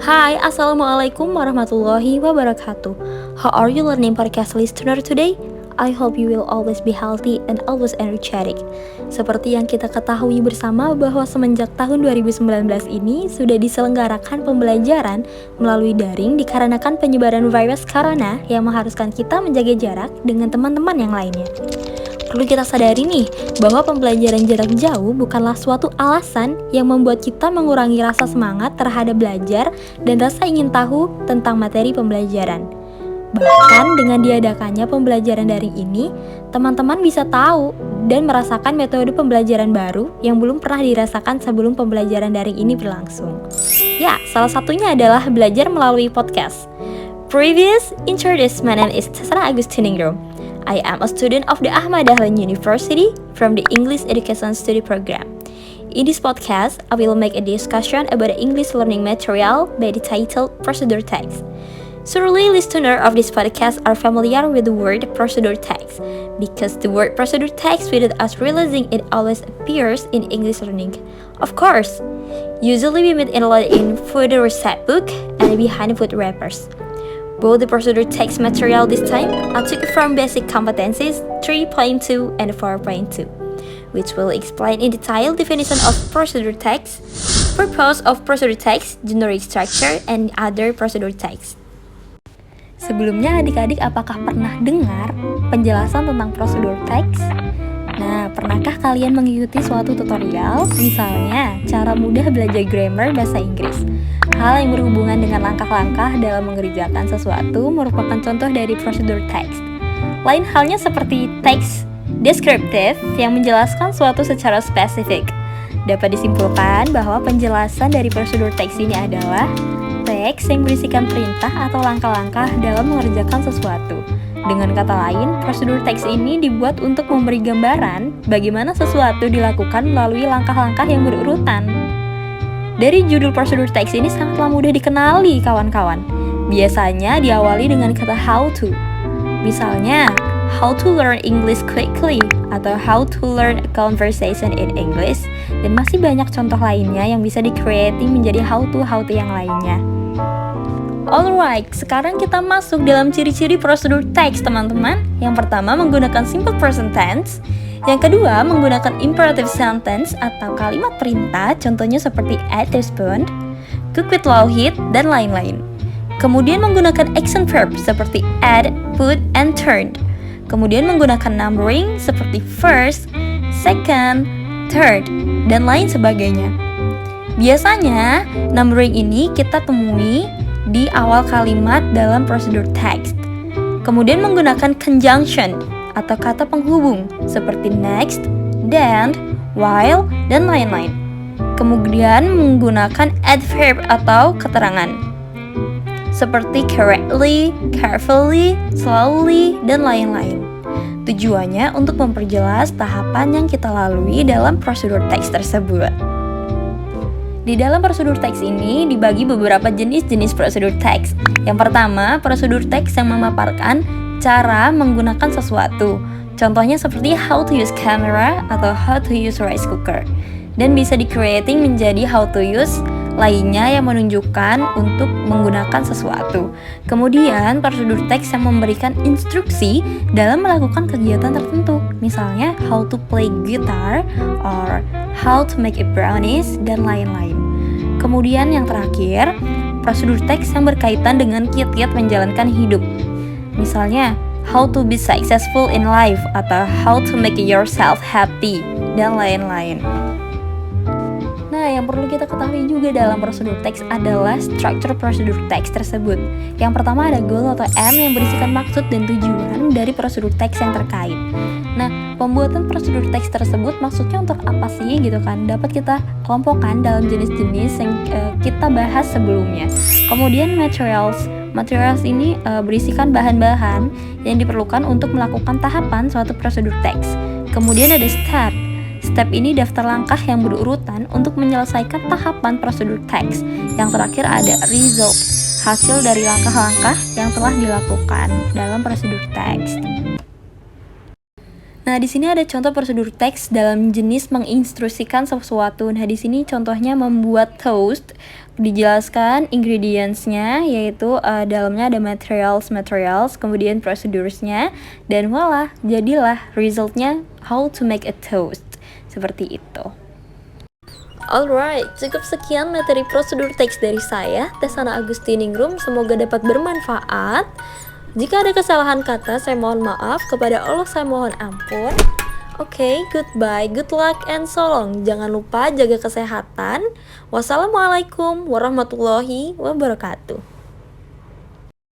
Hi, Assalamualaikum warahmatullahi wabarakatuh. How are you learning podcast listener today? I hope you will always be healthy and always energetic. Seperti yang kita ketahui bersama bahwa semenjak tahun 2019 ini sudah diselenggarakan pembelajaran melalui daring dikarenakan penyebaran virus corona yang mengharuskan kita menjaga jarak dengan teman-teman yang lainnya. Perlu kita sadari nih, bahwa pembelajaran jarak jauh bukanlah suatu alasan yang membuat kita mengurangi rasa semangat terhadap belajar dan rasa ingin tahu tentang materi pembelajaran. Bahkan dengan diadakannya pembelajaran daring ini, teman-teman bisa tahu dan merasakan metode pembelajaran baru yang belum pernah dirasakan sebelum pembelajaran daring ini berlangsung. Ya, salah satunya adalah belajar melalui podcast. Previous introduce, my name is Tasara Agustiningrum. I am a student of the Ahmad Dahlan University from the English Education Study Program. In this podcast, I will make a discussion about the English learning material by the title Procedure Text. Surely listeners of this podcast are familiar with the word procedure text, because the word procedure text without us realizing it always appears in English learning. Of course, usually we meet it a lot in food recipe book and behind food wrappers. Both the procedure text material this time I took from Basic Competencies 3.2 and 4.2, which will explain in detail definition of procedure text, purpose of procedure text, generic structure, and other procedure text. Sebelumnya adik-adik apakah pernah dengar penjelasan tentang prosedur teks? Nah, pernahkah kalian mengikuti suatu tutorial, misalnya cara mudah belajar grammar bahasa Inggris? Hal yang berhubungan dengan langkah-langkah dalam mengerjakan sesuatu merupakan contoh dari prosedur teks. Lain halnya seperti teks deskriptif yang menjelaskan suatu secara spesifik. Dapat disimpulkan bahwa penjelasan dari prosedur teks ini adalah teks yang berisikan perintah atau langkah-langkah dalam mengerjakan sesuatu. Dengan kata lain, prosedur teks ini dibuat untuk memberi gambaran bagaimana sesuatu dilakukan melalui langkah-langkah yang berurutan. Dari judul prosedur teks ini sangatlah mudah dikenali kawan-kawan. Biasanya diawali dengan kata how to. Misalnya, how to learn English quickly atau how to learn a conversation in English, dan masih banyak contoh lainnya yang bisa di-creating menjadi how to yang lainnya. Alright, sekarang kita masuk dalam ciri-ciri prosedur teks teman-teman. Yang pertama menggunakan simple present tense. Yang kedua menggunakan imperative sentence atau kalimat perintah, contohnya seperti eat the spoon, cook with Lohit, dan lain-lain. Kemudian menggunakan action verb seperti add, put, and turned. Kemudian menggunakan numbering seperti first, second, third, dan lain sebagainya. Biasanya numbering ini kita temui di awal kalimat dalam prosedur text. Kemudian menggunakan conjunction atau kata penghubung seperti next, then, while, dan lain-lain. Kemudian menggunakan adverb atau keterangan seperti correctly, carefully, slowly, dan lain-lain. Tujuannya untuk memperjelas tahapan yang kita lalui dalam prosedur teks tersebut. Di dalam prosedur teks ini dibagi beberapa jenis-jenis prosedur teks. Yang pertama, prosedur teks yang memaparkan cara menggunakan sesuatu. Contohnya seperti how to use camera atau how to use rice cooker. Dan bisa di-creating menjadi how to use lainnya yang menunjukkan untuk menggunakan sesuatu. Kemudian prosedur teks yang memberikan instruksi dalam melakukan kegiatan tertentu. Misalnya how to play guitar or how to make a brownies, dan lain-lain. Kemudian yang terakhir, prosedur teks yang berkaitan dengan kiat-kiat menjalankan hidup. Misalnya, how to be successful in life atau how to make yourself happy, dan lain-lain. Nah, yang perlu kita ketahui juga dalam prosedur teks adalah struktur prosedur teks tersebut. Yang pertama ada goal atau aim yang berisikan maksud dan tujuan dari prosedur teks yang terkait. Nah, pembuatan prosedur teks tersebut maksudnya untuk apa sih gitu kan? Dapat kita kelompokkan dalam jenis-jenis yang kita bahas sebelumnya. Kemudian materials. Materials ini berisikan bahan-bahan yang diperlukan untuk melakukan tahapan suatu prosedur teks. Kemudian ada step. Step ini daftar langkah yang berurutan untuk menyelesaikan tahapan prosedur teks. Yang terakhir ada result, hasil dari langkah-langkah yang telah dilakukan dalam prosedur teks. Nah, di sini ada contoh prosedur teks dalam jenis menginstruksikan sesuatu. Nah, di sini contohnya membuat toast. Dijelaskan ingredients-nya, yaitu dalamnya ada materials, kemudian prosedurnya, dan voila, jadilah resultnya how to make a toast. Seperti itu. Alright, cukup sekian materi prosedur teks dari saya, Tesana Agustiningrum. Semoga dapat bermanfaat. Jika ada kesalahan kata, saya mohon maaf. Kepada Allah saya mohon ampun. Oke, goodbye, good luck, and so long. Jangan lupa jaga kesehatan. Wassalamualaikum warahmatullahi wabarakatuh.